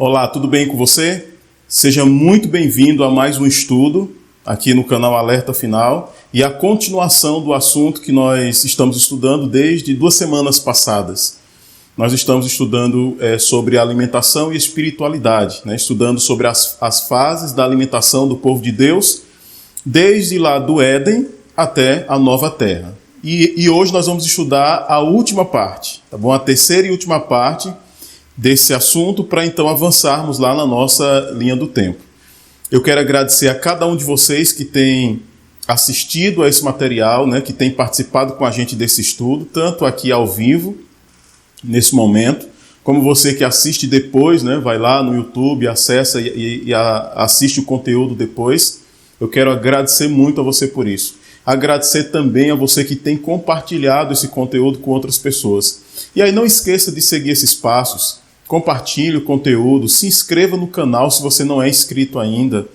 Olá, tudo bem com você? Seja muito bem-vindo a mais um estudo aqui no canal Alerta Final e a continuação do assunto que nós estamos estudando desde 2 semanas passadas. Nós estamos estudando sobre alimentação e espiritualidade, estudando sobre as fases da alimentação do povo de Deus, desde lá do Éden até a nova terra. E hoje nós vamos estudar a última parte, tá bom? A terceira e última parte desse assunto, para então avançarmos lá na nossa linha do tempo. Eu quero agradecer a cada um de vocês que tem assistido a esse material, que tem participado com a gente desse estudo, tanto aqui ao vivo, nesse momento, como você que assiste depois, vai lá no YouTube, acessa e assiste o conteúdo depois. Eu quero agradecer muito a você por isso. Agradecer também a você que tem compartilhado esse conteúdo com outras pessoas. E aí não esqueça de seguir esses passos. Compartilhe o conteúdo, se inscreva no canal se você não é inscrito ainda.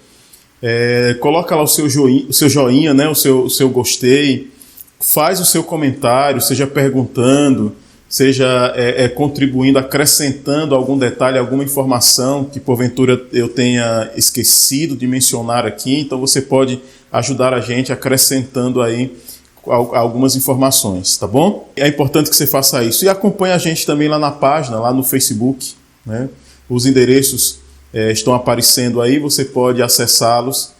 Coloca lá o seu joinha, o seu gostei. Faz o seu comentário, seja perguntando, seja contribuindo, acrescentando algum detalhe, alguma informação que porventura eu tenha esquecido de mencionar aqui. Então você pode ajudar a gente acrescentando aí algumas informações, tá bom? É importante que você faça isso. E acompanhe a gente também lá na página, lá no Facebook, Os endereços estão aparecendo aí, você pode acessá-los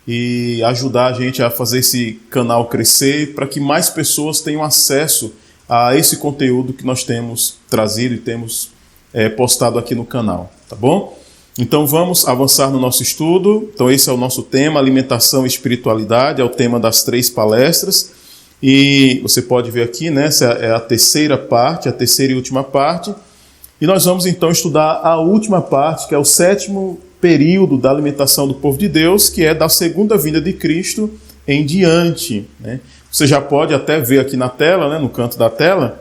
e ajudar a gente a fazer esse canal crescer para que mais pessoas tenham acesso a esse conteúdo que nós temos trazido e temos postado aqui no canal, tá bom? Então vamos avançar no nosso estudo. Então esse é o nosso tema, alimentação e espiritualidade, é o tema das 3 palestras. E você pode ver aqui, essa é a terceira parte, a terceira e última parte. E nós vamos então estudar a última parte, que é o 7º período da alimentação do povo de Deus, que é da segunda vinda de Cristo em diante. Você já pode até ver aqui na tela, no canto da tela,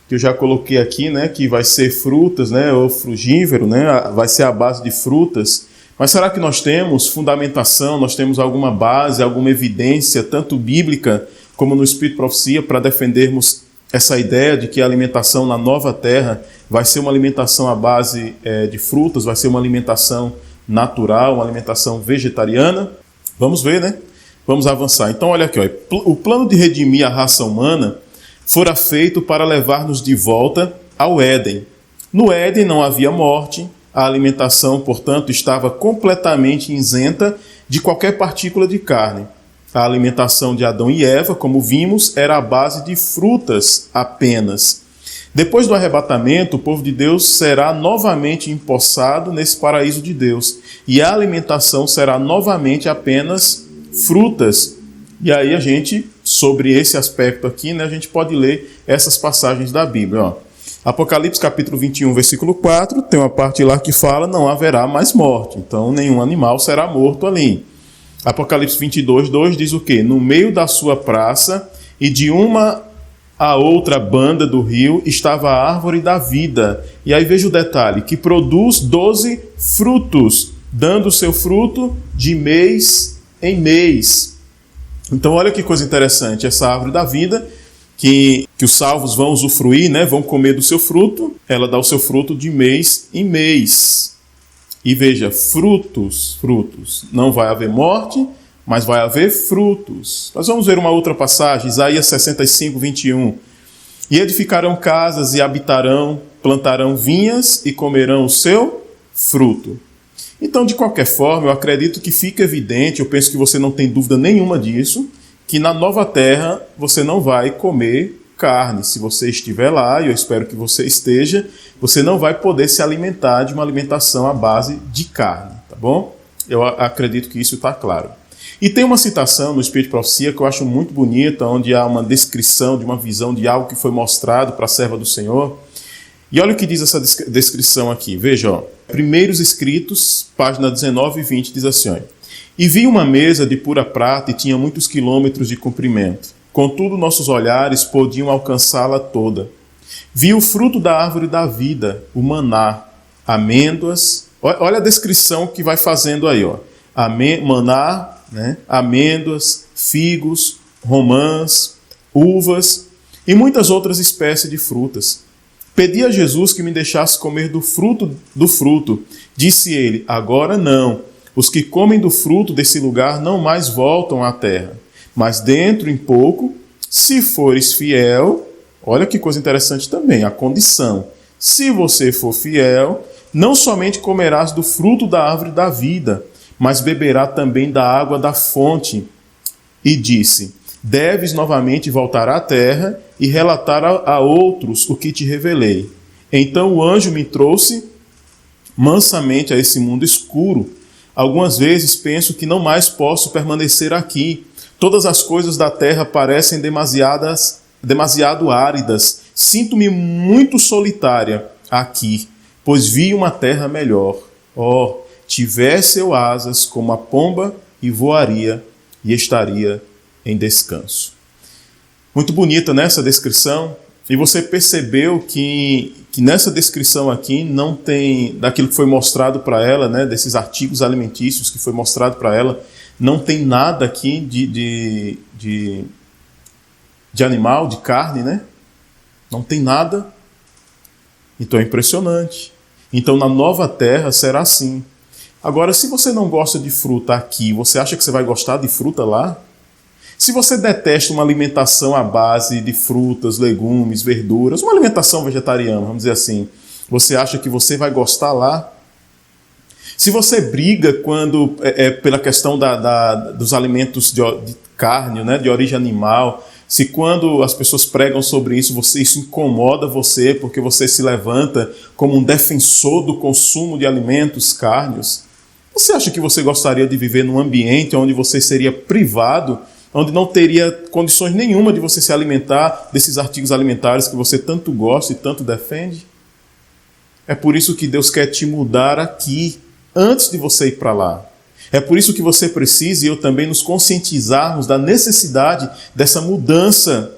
que eu já coloquei aqui, que vai ser frutas, ou frugívoro, vai ser a base de frutas. Mas será que nós temos fundamentação, nós temos alguma base, alguma evidência, tanto bíblica como no Espírito de Profecia, para defendermos essa ideia de que a alimentação na nova terra vai ser uma alimentação à base de frutas, vai ser uma alimentação natural, uma alimentação vegetariana? Vamos ver, Vamos avançar. Então, olha aqui, o plano de redimir a raça humana fora feito para levar-nos de volta ao Éden. No Éden não havia morte, a alimentação, portanto, estava completamente isenta de qualquer partícula de carne. A alimentação de Adão e Eva, como vimos, era a base de frutas apenas. Depois do arrebatamento, o povo de Deus será novamente empossado nesse paraíso de Deus. E a alimentação será novamente apenas frutas. E aí a gente, sobre esse aspecto aqui, a gente pode ler essas passagens da Bíblia. Apocalipse capítulo 21, versículo 4, tem uma parte lá que fala: não haverá mais morte. Então nenhum animal será morto ali. Apocalipse 22, 2 diz o quê? No meio da sua praça e de uma a outra banda do rio estava a árvore da vida. E aí veja o detalhe, que produz 12 frutos, dando o seu fruto de mês em mês. Então olha que coisa interessante, essa árvore da vida, que os salvos vão usufruir, vão comer do seu fruto, ela dá o seu fruto de mês em mês. E veja, frutos. Não vai haver morte, mas vai haver frutos. Nós vamos ver uma outra passagem, Isaías 65, 21. E edificarão casas e habitarão, plantarão vinhas e comerão o seu fruto. Então, de qualquer forma, eu acredito que fica evidente, eu penso que você não tem dúvida nenhuma disso, que na nova terra você não vai comer carne. Se você estiver lá, e eu espero que você esteja, você não vai poder se alimentar de uma alimentação à base de carne, tá bom? Eu acredito que isso está claro. E tem uma citação no Espírito de Profecia que eu acho muito bonita, onde há uma descrição de uma visão de algo que foi mostrado para a serva do Senhor. E olha o que diz essa descrição aqui. Veja, Primeiros Escritos, página 19 e 20, diz assim: E vi uma mesa de pura prata e tinha muitos quilômetros de comprimento. Contudo, nossos olhares podiam alcançá-la toda. Vi o fruto da árvore da vida, o maná, amêndoas. Olha a descrição que vai fazendo aí. Maná, amêndoas, figos, romãs, uvas e muitas outras espécies de frutas. Pedi a Jesus que me deixasse comer do fruto. Disse ele, agora não. Os que comem do fruto desse lugar não mais voltam à terra. Mas dentro em pouco, se fores fiel, olha que coisa interessante também, a condição. Se você for fiel, não somente comerás do fruto da árvore da vida, mas beberá também da água da fonte. E disse, deves novamente voltar à terra e relatar a outros o que te revelei. Então o anjo me trouxe mansamente a esse mundo escuro. Algumas vezes penso que não mais posso permanecer aqui. Todas as coisas da terra parecem demasiado áridas. Sinto-me muito solitária aqui, pois vi uma terra melhor. Oh, tivesse eu asas como a pomba e voaria e estaria em descanso. Muito bonita nessa descrição. E você percebeu que nessa descrição aqui não tem, daquilo que foi mostrado para ela, né, desses artigos alimentícios que foi mostrado para ela, não tem nada aqui de animal, de carne, né? Não tem nada. Então é impressionante. Então na nova terra será assim. Agora, se você não gosta de fruta aqui, você acha que você vai gostar de fruta lá? Se você detesta uma alimentação à base de frutas, legumes, verduras, uma alimentação vegetariana, vamos dizer assim, você acha que você vai gostar lá? Se você briga pela questão dos alimentos de carne, né, de origem animal, se quando as pessoas pregam sobre isso, isso incomoda você porque você se levanta como um defensor do consumo de alimentos cárneos, você acha que você gostaria de viver num ambiente onde você seria privado, onde não teria condições nenhuma de você se alimentar desses artigos alimentares que você tanto gosta e tanto defende? É por isso que Deus quer te mudar aqui, antes de você ir para lá. É por isso que você precisa, e eu também, nos conscientizarmos da necessidade dessa mudança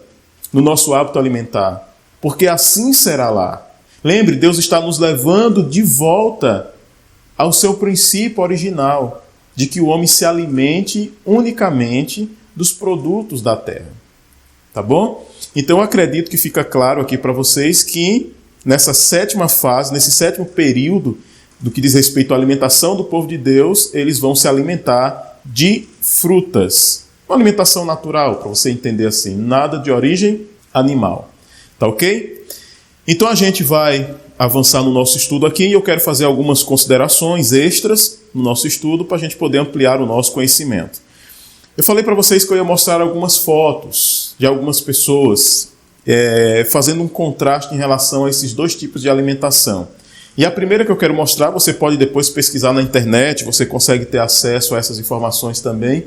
no nosso hábito alimentar. Porque assim será lá. Lembre, Deus está nos levando de volta ao seu princípio original, de que o homem se alimente unicamente dos produtos da terra. Tá bom? Então eu acredito que fica claro aqui para vocês que nessa sétima fase, nesse sétimo período do que diz respeito à alimentação do povo de Deus, eles vão se alimentar de frutas. Uma alimentação natural, para você entender assim, nada de origem animal. Tá ok? Então a gente vai avançar no nosso estudo aqui e eu quero fazer algumas considerações extras no nosso estudo para a gente poder ampliar o nosso conhecimento. Eu falei para vocês que eu ia mostrar algumas fotos de algumas pessoas fazendo um contraste em relação a esses dois tipos de alimentação. E a primeira que eu quero mostrar, você pode depois pesquisar na internet, você consegue ter acesso a essas informações também.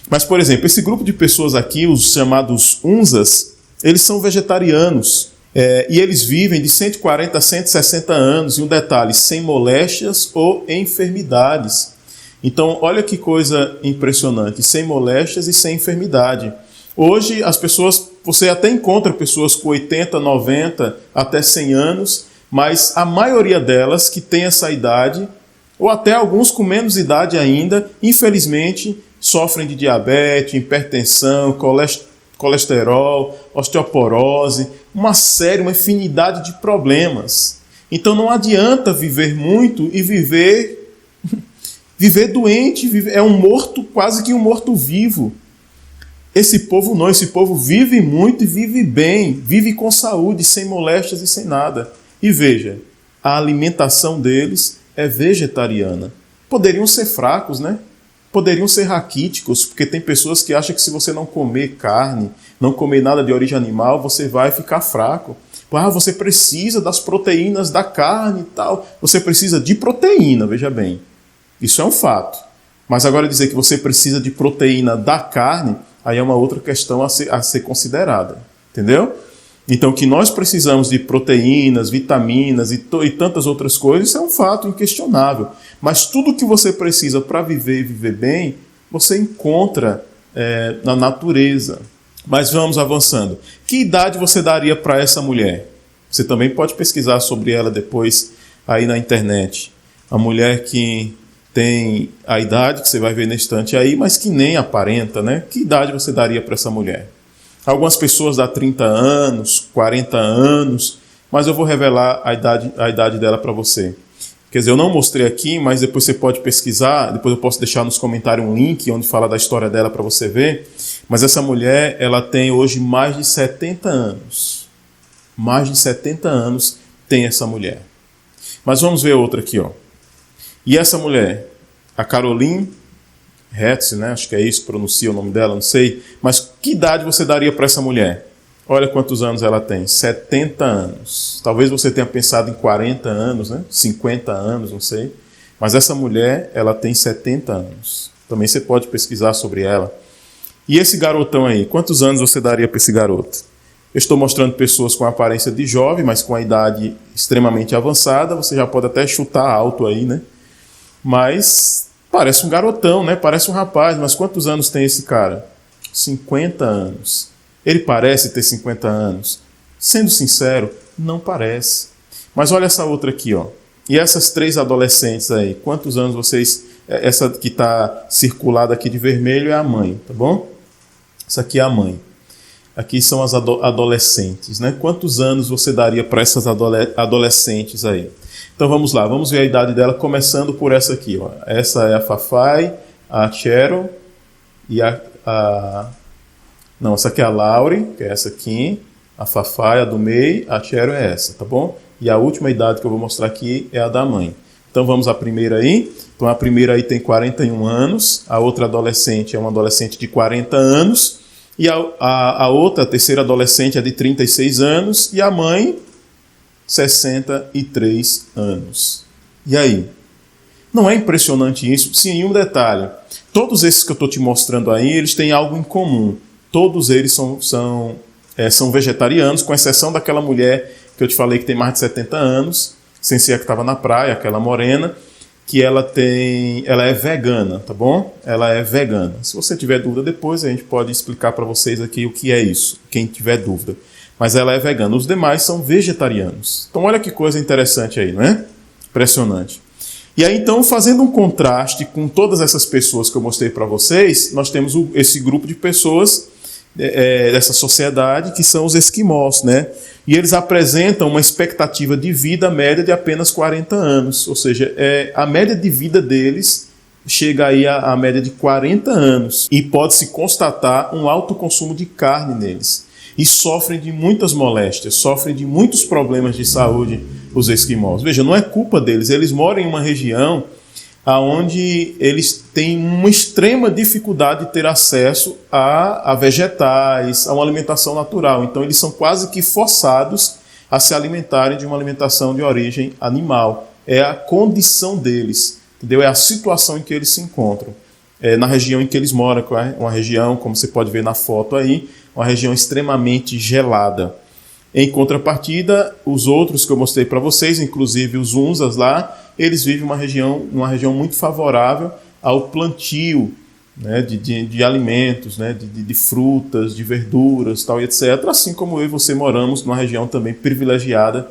Mas, por exemplo, esse grupo de pessoas aqui, os chamados Unzas, eles são vegetarianos. E eles vivem de 140 a 160 anos, e um detalhe, sem moléstias ou enfermidades. Então, olha que coisa impressionante, sem moléstias e sem enfermidade. Hoje, as pessoas, você até encontra pessoas com 80, 90, até 100 anos, mas a maioria delas que tem essa idade, ou até alguns com menos idade ainda, infelizmente, sofrem de diabetes, hipertensão, colesterol, osteoporose, uma infinidade de problemas. Então não adianta viver muito e viver doente, é um morto, quase que um morto-vivo. Esse povo não, esse povo vive muito e vive bem, vive com saúde, sem moléstias e sem nada. E veja, a alimentação deles é vegetariana. Poderiam ser fracos, né? Poderiam ser raquíticos, porque tem pessoas que acham que se você não comer carne, não comer nada de origem animal, você vai ficar fraco. Você precisa das proteínas da carne e tal. Você precisa de proteína, veja bem. Isso é um fato. Mas agora dizer que você precisa de proteína da carne, aí é uma outra questão a ser considerada. Entendeu? Então, que nós precisamos de proteínas, vitaminas e tantas outras coisas, isso é um fato inquestionável. Mas tudo que você precisa para viver e viver bem, você encontra na natureza. Mas vamos avançando. Que idade você daria para essa mulher? Você também pode pesquisar sobre ela depois aí na internet. A mulher que tem a idade que você vai ver na estante aí, mas que nem aparenta, né? Que idade você daria para essa mulher? Algumas pessoas dão 30 anos, 40 anos, mas eu vou revelar a idade dela para você. Quer dizer, eu não mostrei aqui, mas depois você pode pesquisar, depois eu posso deixar nos comentários um link onde fala da história dela para você ver. Mas essa mulher, ela tem hoje mais de 70 anos. Mais de 70 anos tem essa mulher. Mas vamos ver outra aqui, ó. E essa mulher, a Caroline Hertz, né? Acho que é isso que pronuncia o nome dela, não sei. Mas que idade você daria para essa mulher? Olha quantos anos ela tem, 70 anos. Talvez você tenha pensado em 40 anos, né? 50 anos, não sei. Mas essa mulher, ela tem 70 anos. Também você pode pesquisar sobre ela. E esse garotão aí, quantos anos você daria para esse garoto? Eu estou mostrando pessoas com a aparência de jovem, mas com a idade extremamente avançada. Você já pode até chutar alto aí, né? Mas parece um garotão, né? Parece um rapaz. Mas quantos anos tem esse cara? 50 anos. Ele parece ter 50 anos? Sendo sincero, não parece. Mas olha essa outra aqui, ó. E essas 3 adolescentes aí, quantos anos vocês... Essa que está circulada aqui de vermelho é a mãe, tá bom? Essa aqui é a mãe. Aqui são as adolescentes, né? Quantos anos você daria para essas adolescentes aí? Então vamos lá, vamos ver a idade dela, começando por essa aqui, ó. Essa é a Fafai, a Cheryl e Não, essa aqui é a Laurie, que é essa aqui. A Fafai, a do meio, a Cheryl é essa, tá bom? E a última idade que eu vou mostrar aqui é a da mãe. Então vamos à primeira aí. Então a primeira aí tem 41 anos, a outra adolescente é uma adolescente de 40 anos, e a outra, a terceira adolescente é de 36 anos, e a mãe, 63 anos. E aí? Não é impressionante isso? Sim, e um detalhe. Todos esses que eu estou te mostrando aí, eles têm algo em comum. Todos eles são vegetarianos, com exceção daquela mulher que eu te falei que tem mais de 70 anos, sem ser a que estava na praia, aquela morena, que ela é vegana, tá bom? Ela é vegana. Se você tiver dúvida depois, a gente pode explicar para vocês aqui o que é isso, quem tiver dúvida. Mas ela é vegana. Os demais são vegetarianos. Então olha que coisa interessante aí, não é? Impressionante. E aí então, fazendo um contraste com todas essas pessoas que eu mostrei para vocês, nós temos esse grupo de pessoas dessa sociedade que são os esquimós, né? E eles apresentam uma expectativa de vida média de apenas 40 anos, ou seja, a média de vida deles chega aí à média de 40 anos e pode-se constatar um alto consumo de carne neles. E sofrem de muitas moléstias, sofrem de muitos problemas de saúde os esquimós. Veja, não é culpa deles, eles moram em uma região onde eles têm uma extrema dificuldade de ter acesso a vegetais, a uma alimentação natural. Então eles são quase que forçados a se alimentarem de uma alimentação de origem animal. É a condição deles, entendeu? É a situação em que eles se encontram. Na região em que eles moram, uma região, como você pode ver na foto aí, uma região extremamente gelada. Em contrapartida, os outros que eu mostrei para vocês, inclusive os Unzas lá, eles vivem uma região muito favorável ao plantio, né, de alimentos, né, de frutas, de verduras, tal, etc. Assim como eu e você moramos numa região também privilegiada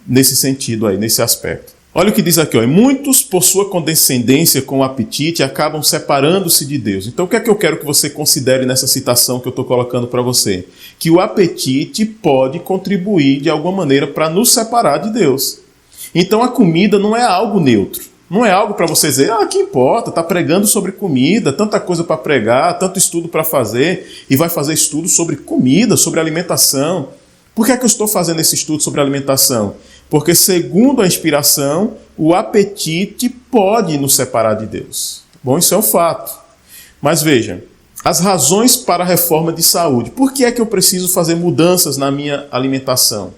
nesse sentido aí, nesse aspecto. Olha o que diz aqui, ó. Muitos, por sua condescendência com o apetite, acabam separando-se de Deus. Então, o que é que eu quero que você considere nessa citação que eu estou colocando para você? Que o apetite pode contribuir de alguma maneira para nos separar de Deus. Então, a comida não é algo neutro. Não é algo para você dizer, que importa, está pregando sobre comida, tanta coisa para pregar, tanto estudo para fazer, e vai fazer estudo sobre comida, sobre alimentação. Por que é que eu estou fazendo esse estudo sobre alimentação? Porque, segundo a inspiração, o apetite pode nos separar de Deus. Bom, isso é um fato. Mas veja, as razões para a reforma de saúde. Por que é que eu preciso fazer mudanças na minha alimentação?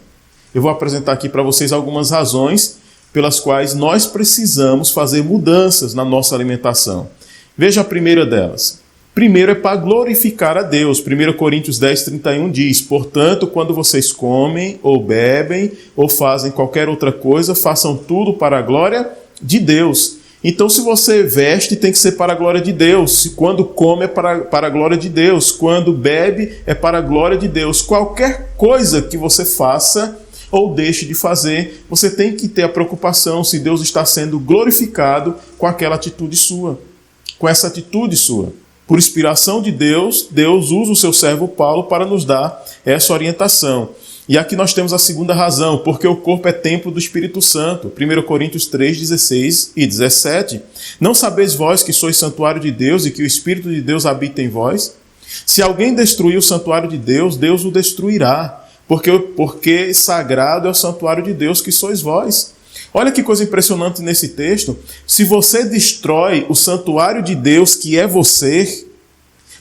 Eu vou apresentar aqui para vocês algumas razões pelas quais nós precisamos fazer mudanças na nossa alimentação. Veja a primeira delas. Primeiro é para glorificar a Deus. 1 Coríntios 10:31 diz: portanto, quando vocês comem, ou bebem, ou fazem qualquer outra coisa, façam tudo para a glória de Deus. Então, se você veste, tem que ser para a glória de Deus. Se quando come, é para a glória de Deus. Quando bebe, é para a glória de Deus. Qualquer coisa que você faça ou deixe de fazer, você tem que ter a preocupação se Deus está sendo glorificado com aquela atitude sua, com essa atitude sua. Por inspiração de Deus, Deus usa o seu servo Paulo para nos dar essa orientação. E aqui nós temos a segunda razão, porque o corpo é templo do Espírito Santo. 1 Coríntios 3, 16 e 17. Não sabeis vós que sois santuário de Deus e que o Espírito de Deus habita em vós? Se alguém destruir o santuário de Deus, Deus o destruirá, porque sagrado é o santuário de Deus que sois vós. Olha que coisa impressionante nesse texto. Se você destrói o santuário de Deus, que é você,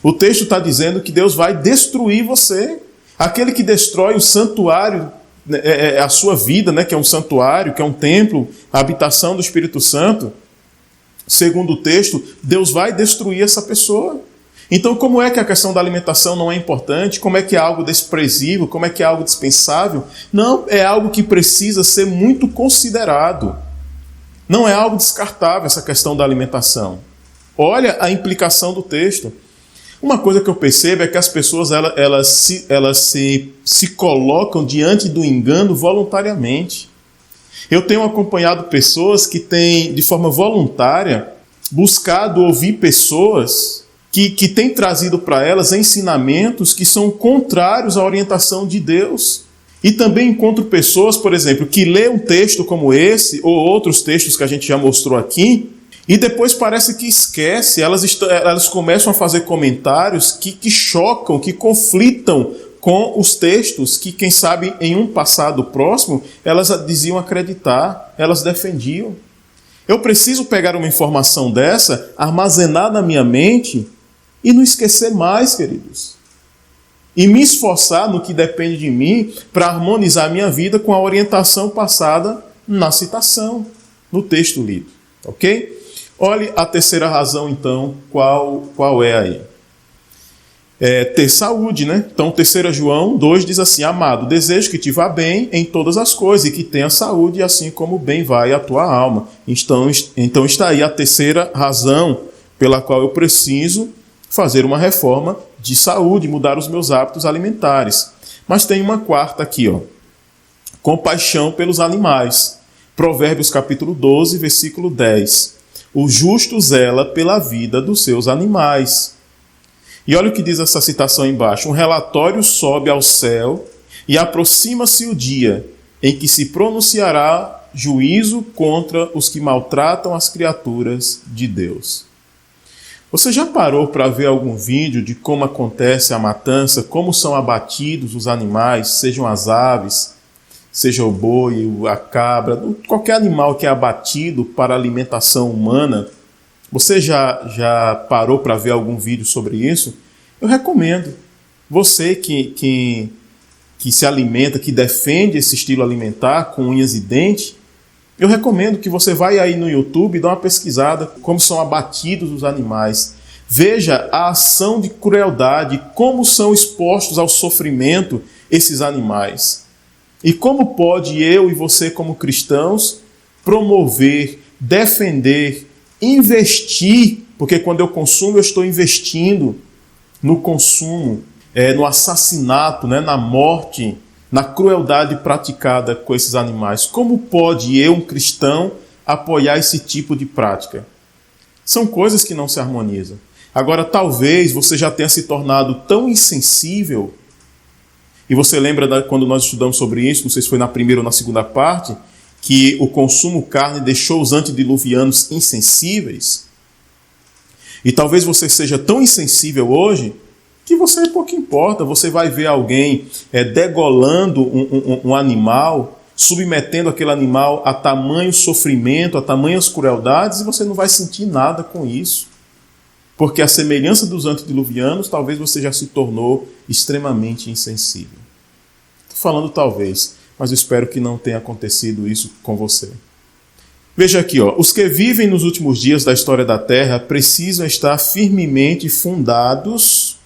o texto está dizendo que Deus vai destruir você. Aquele que destrói o santuário, a sua vida, né, que é um santuário, que é um templo, a habitação do Espírito Santo, segundo o texto, Deus vai destruir essa pessoa. Então, como é que a questão da alimentação não é importante? Como é que é algo desprezível? Como é que é algo dispensável? Não, é algo que precisa ser muito considerado. Não é algo descartável essa questão da alimentação. Olha a implicação do texto. Uma coisa que eu percebo é que as pessoas elas se colocam diante do engano voluntariamente. Eu tenho acompanhado pessoas que têm, de forma voluntária, buscado ouvir pessoas que têm trazido para elas ensinamentos que são contrários à orientação de Deus. E também encontro pessoas, por exemplo, que lê um texto como esse, ou outros textos que a gente já mostrou aqui, e depois parece que esquece, elas começam a fazer comentários que chocam, que conflitam com os textos que, quem sabe, em um passado próximo, elas diziam acreditar, elas defendiam. Eu preciso pegar uma informação dessa, armazenar na minha mente e não esquecer mais, queridos. E me esforçar no que depende de mim para harmonizar a minha vida com a orientação passada na citação, no texto lido. Ok? Olhe a terceira razão, então, qual é aí? Ter saúde, né? Então, 3 João 2 diz assim: amado, desejo que te vá bem em todas as coisas e que tenha saúde, assim como bem vai a tua alma. Então está aí a terceira razão pela qual eu preciso fazer uma reforma de saúde, mudar os meus hábitos alimentares. Mas tem uma quarta aqui, ó. Compaixão pelos animais. Provérbios capítulo 12, versículo 10. O justo zela pela vida dos seus animais. E olha o que diz essa citação embaixo. Um relatório sobe ao céu e aproxima-se o dia em que se pronunciará juízo contra os que maltratam as criaturas de Deus. Você já parou para ver algum vídeo de como acontece a matança, como são abatidos os animais, sejam as aves, seja o boi, a cabra, qualquer animal que é abatido para alimentação humana? Você já parou para ver algum vídeo sobre isso? Eu recomendo. Você que se alimenta, que defende esse estilo alimentar com unhas e dentes, eu recomendo que você vá aí no YouTube e dê uma pesquisada como são abatidos os animais. Veja a ação de crueldade, como são expostos ao sofrimento esses animais. E como pode eu e você, como cristãos, promover, defender, investir, porque quando eu consumo, eu estou investindo no consumo, no assassinato, né, na morte, na crueldade praticada com esses animais. Como pode eu, um cristão, apoiar esse tipo de prática? São coisas que não se harmonizam. Agora, talvez você já tenha se tornado tão insensível, e você lembra quando nós estudamos sobre isso, não sei se foi na primeira ou na segunda parte, que o consumo carne deixou os antediluvianos insensíveis. E talvez você seja tão insensível hoje que você pouco importa. Você vai ver alguém degolando um animal, submetendo aquele animal a tamanho sofrimento, a tamanhas crueldades, e você não vai sentir nada com isso. Porque a semelhança dos antediluvianos, talvez você já se tornou extremamente insensível. Estou falando talvez, mas eu espero que não tenha acontecido isso com você. Veja aqui, ó, os que vivem nos últimos dias da história da Terra precisam estar firmemente fundados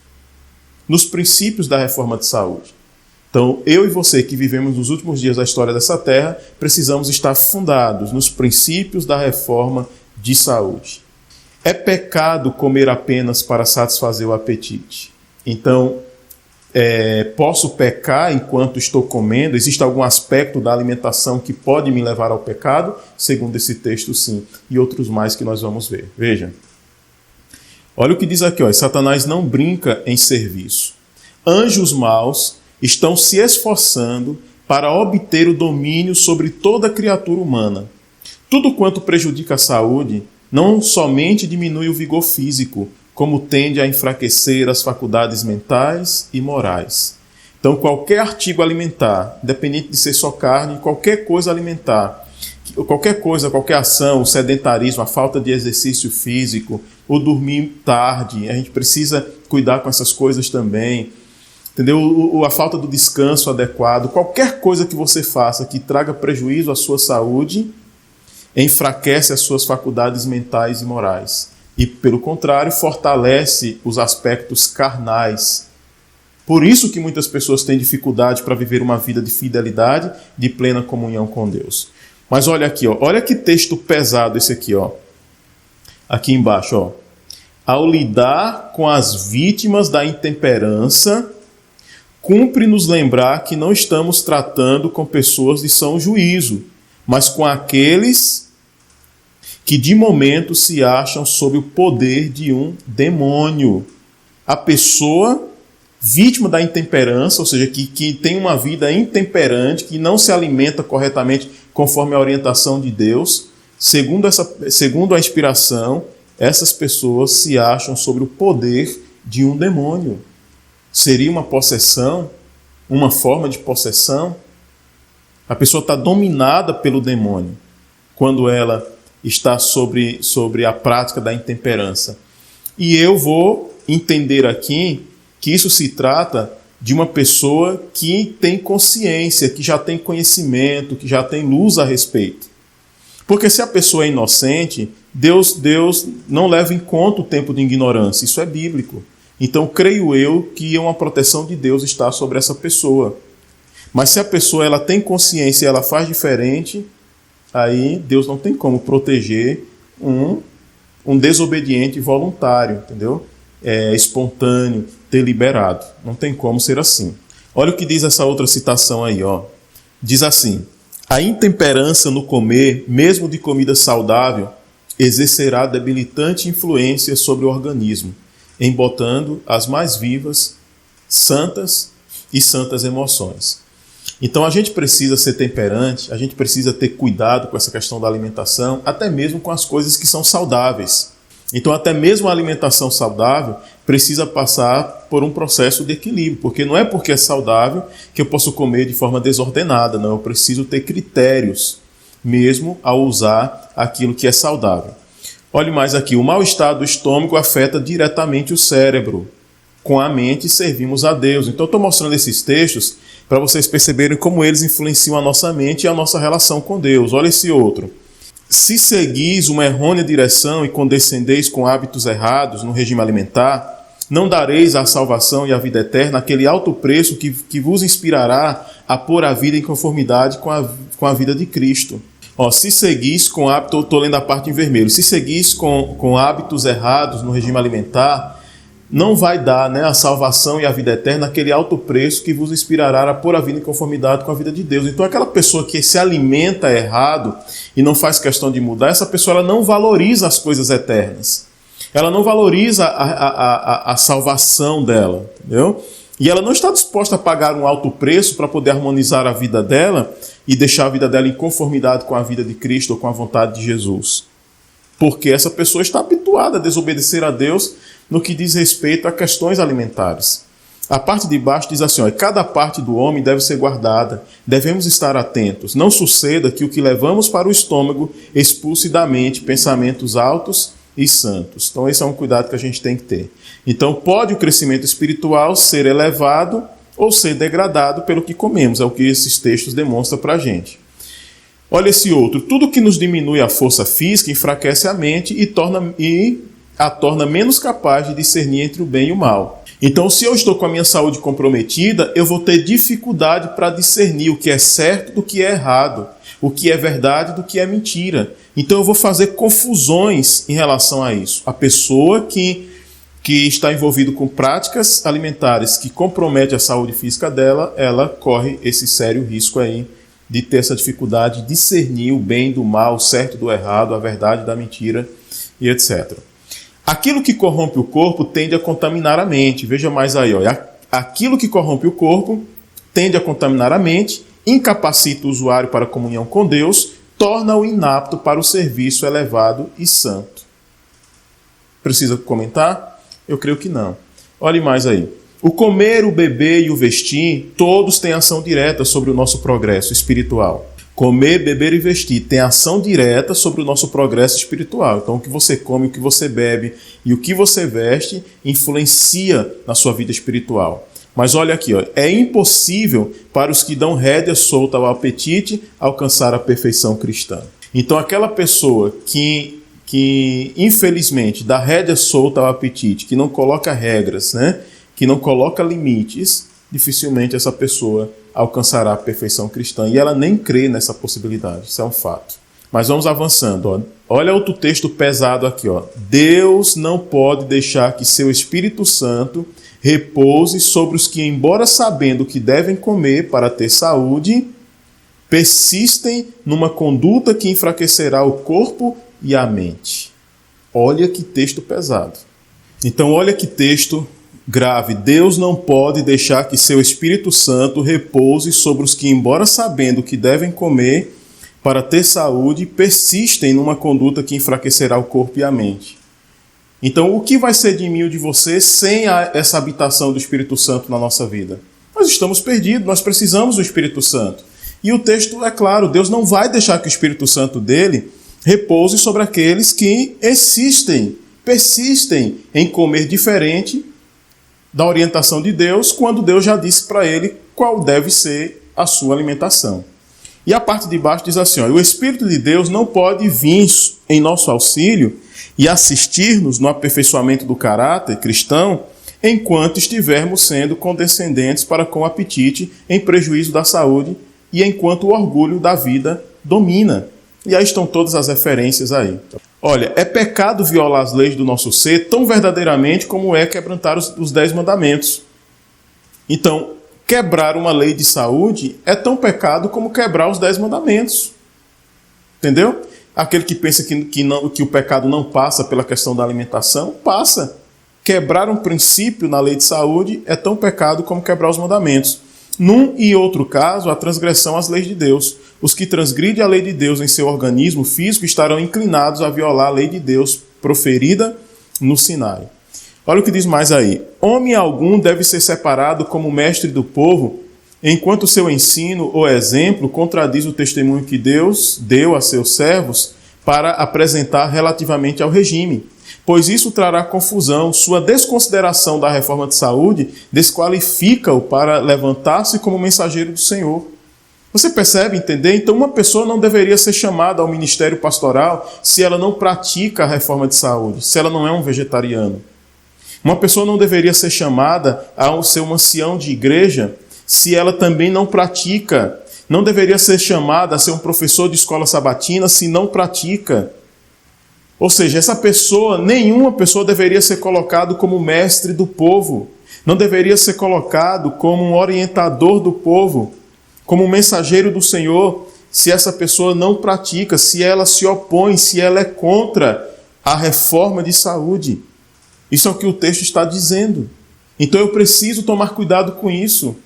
nos princípios da reforma de saúde. Então, eu e você que vivemos nos últimos dias da história dessa Terra, precisamos estar fundados nos princípios da reforma de saúde. É pecado comer apenas para satisfazer o apetite. Então, posso pecar enquanto estou comendo? Existe algum aspecto da alimentação que pode me levar ao pecado? Segundo esse texto, sim. E outros mais que nós vamos ver. Veja. Olha o que diz aqui, ó. Satanás não brinca em serviço. Anjos maus estão se esforçando para obter o domínio sobre toda criatura humana. Tudo quanto prejudica a saúde não somente diminui o vigor físico, como tende a enfraquecer as faculdades mentais e morais. Então, qualquer artigo alimentar, independente de ser só carne, qualquer coisa alimentar, qualquer ação, o sedentarismo, a falta de exercício físico, o dormir tarde, a gente precisa cuidar com essas coisas também, entendeu? A falta do descanso adequado, qualquer coisa que você faça que traga prejuízo à sua saúde, enfraquece as suas faculdades mentais e morais. E, pelo contrário, fortalece os aspectos carnais. Por isso que muitas pessoas têm dificuldade para viver uma vida de fidelidade, de plena comunhão com Deus. Mas olha aqui, ó, olha que texto pesado esse aqui, ó. Aqui embaixo, ó. Ao lidar com as vítimas da intemperança, cumpre nos lembrar que não estamos tratando com pessoas de são juízo, mas com aqueles que de momento se acham sob o poder de um demônio. A pessoa vítima da intemperança, ou seja, que tem uma vida intemperante, que não se alimenta corretamente conforme a orientação de Deus, segundo a inspiração, essas pessoas se acham sob o poder de um demônio. Seria uma possessão, uma forma de possessão. A pessoa está dominada pelo demônio quando ela está sobre a prática da intemperança. E eu vou entender aqui que isso se trata de uma pessoa que tem consciência, que já tem conhecimento, que já tem luz a respeito. Porque se a pessoa é inocente, Deus não leva em conta o tempo de ignorância. Isso é bíblico. Então, creio eu que uma proteção de Deus está sobre essa pessoa. Mas se a pessoa ela tem consciência e ela faz diferente, aí Deus não tem como proteger um desobediente voluntário, entendeu? Espontâneo, deliberado. Não tem como ser assim. Olha o que diz essa outra citação aí, ó. Diz assim: a intemperança no comer, mesmo de comida saudável, exercerá debilitante influência sobre o organismo, embotando as mais vivas, santas e santas emoções. Então a gente precisa ser temperante, a gente precisa ter cuidado com essa questão da alimentação, até mesmo com as coisas que são saudáveis. Então até mesmo a alimentação saudável precisa passar por um processo de equilíbrio, porque não é porque é saudável que eu posso comer de forma desordenada, não, eu preciso ter critérios, mesmo ao usar aquilo que é saudável. Olhe mais aqui, o mal-estar do estômago afeta diretamente o cérebro. Com a mente servimos a Deus. Então eu estou mostrando esses textos para vocês perceberem como eles influenciam a nossa mente e a nossa relação com Deus. Olha esse outro. Se seguis uma errônea direção e condescendeis com hábitos errados no regime alimentar, não dareis a salvação e a vida eterna aquele alto preço que vos inspirará a pôr a vida em conformidade com a vida de Cristo. Ó, se seguis com hábitos, estou lendo a parte em vermelho, se seguis com hábitos errados no regime alimentar, não vai dar, né, a salvação e a vida eterna aquele alto preço que vos inspirará a pôr a vida em conformidade com a vida de Deus. Então aquela pessoa que se alimenta errado e não faz questão de mudar, essa pessoa ela não valoriza as coisas eternas. Ela não valoriza a salvação dela, entendeu? E ela não está disposta a pagar um alto preço para poder harmonizar a vida dela e deixar a vida dela em conformidade com a vida de Cristo ou com a vontade de Jesus. Porque essa pessoa está habituada a desobedecer a Deus no que diz respeito a questões alimentares. A parte de baixo diz assim, ó, cada parte do homem deve ser guardada, devemos estar atentos. Não suceda que o que levamos para o estômago expulse da mente pensamentos altos e santos. Então esse é um cuidado que a gente tem que ter. Então pode o crescimento espiritual ser elevado ou ser degradado pelo que comemos, é o que esses textos demonstram para a gente. Olha esse outro, tudo que nos diminui a força física enfraquece a mente e a torna menos capaz de discernir entre o bem e o mal. Então, se eu estou com a minha saúde comprometida, eu vou ter dificuldade para discernir o que é certo do que é errado, o que é verdade do que é mentira. Então, eu vou fazer confusões em relação a isso. A pessoa que está envolvida com práticas alimentares que comprometem a saúde física dela, ela corre esse sério risco aí de ter essa dificuldade de discernir o bem do mal, o certo do errado, a verdade da mentira e etc. Aquilo que corrompe o corpo tende a contaminar a mente. Veja mais aí, ó. Aquilo que corrompe o corpo tende a contaminar a mente, incapacita o usuário para a comunhão com Deus, torna-o inapto para o serviço elevado e santo. Precisa comentar? Eu creio que não. Olhe mais aí. O comer, o beber e o vestir, todos têm ação direta sobre o nosso progresso espiritual. Comer, beber e vestir tem ação direta sobre o nosso progresso espiritual. Então, o que você come, o que você bebe e o que você veste influencia na sua vida espiritual. Mas olha aqui, ó, é impossível para os que dão rédea solta ao apetite alcançar a perfeição cristã. Então, aquela pessoa que infelizmente dá rédea solta ao apetite, que não coloca regras, né? Que não coloca limites, dificilmente essa pessoa alcançará a perfeição cristã. E ela nem crê nessa possibilidade, isso é um fato. Mas vamos avançando. Ó. Olha outro texto pesado aqui. Ó. Deus não pode deixar que seu Espírito Santo repouse sobre os que, embora sabendo que devem comer para ter saúde, persistem numa conduta que enfraquecerá o corpo e a mente. Olha que texto pesado. Então olha que texto grave. Deus não pode deixar que seu Espírito Santo repouse sobre os que, embora sabendo que devem comer para ter saúde, persistem numa conduta que enfraquecerá o corpo e a mente. Então, o que vai ser de mim ou de você sem essa habitação do Espírito Santo na nossa vida? Nós estamos perdidos, nós precisamos do Espírito Santo. E o texto é claro, Deus não vai deixar que o Espírito Santo dele repouse sobre aqueles que persistem em comer diferente da orientação de Deus, quando Deus já disse para ele qual deve ser a sua alimentação. E a parte de baixo diz assim, ó, o Espírito de Deus não pode vir em nosso auxílio e assistir-nos no aperfeiçoamento do caráter cristão, enquanto estivermos sendo condescendentes para com o apetite em prejuízo da saúde e enquanto o orgulho da vida domina. E aí estão todas as referências aí. Olha, é pecado violar as leis do nosso ser tão verdadeiramente como é quebrantar os 10 mandamentos. Então, quebrar uma lei de saúde é tão pecado como quebrar os 10 mandamentos. Entendeu? Aquele que pensa que o pecado não passa pela questão da alimentação, passa. Quebrar um princípio na lei de saúde é tão pecado como quebrar os mandamentos. Num e outro caso, a transgressão às leis de Deus. Os que transgridem a lei de Deus em seu organismo físico estarão inclinados a violar a lei de Deus proferida no Sinai. Olha o que diz mais aí. Homem algum deve ser separado como mestre do povo, enquanto seu ensino ou exemplo contradiz o testemunho que Deus deu a seus servos para apresentar relativamente ao regime. Pois isso trará confusão. Sua desconsideração da reforma de saúde desqualifica-o para levantar-se como mensageiro do Senhor. Você percebe, entender? Então uma pessoa não deveria ser chamada ao ministério pastoral se ela não pratica a reforma de saúde, se ela não é um vegetariano. Uma pessoa não deveria ser chamada a ser um ancião de igreja se ela também não pratica. Não deveria ser chamada a ser um professor de escola sabatina se não pratica. Ou seja, essa pessoa, nenhuma pessoa deveria ser colocado como mestre do povo. Não deveria ser colocado como um orientador do povo, como um mensageiro do Senhor, se essa pessoa não pratica, se ela se opõe, se ela é contra a reforma de saúde. Isso é o que o texto está dizendo. Então eu preciso tomar cuidado com isso.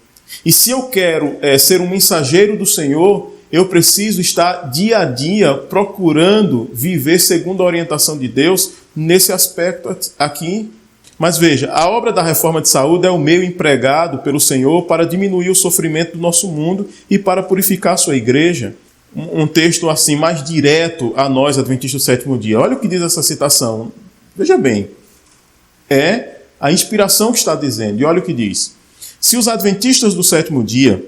E se eu quero ser um mensageiro do Senhor, eu preciso estar dia a dia procurando viver segundo a orientação de Deus nesse aspecto aqui. Mas veja, a obra da reforma de saúde é o meio empregado pelo Senhor para diminuir o sofrimento do nosso mundo e para purificar a sua igreja. Um texto assim mais direto a nós, adventistas do sétimo dia. Olha o que diz essa citação. Veja bem, é a inspiração que está dizendo. E olha o que diz. Se os adventistas do sétimo dia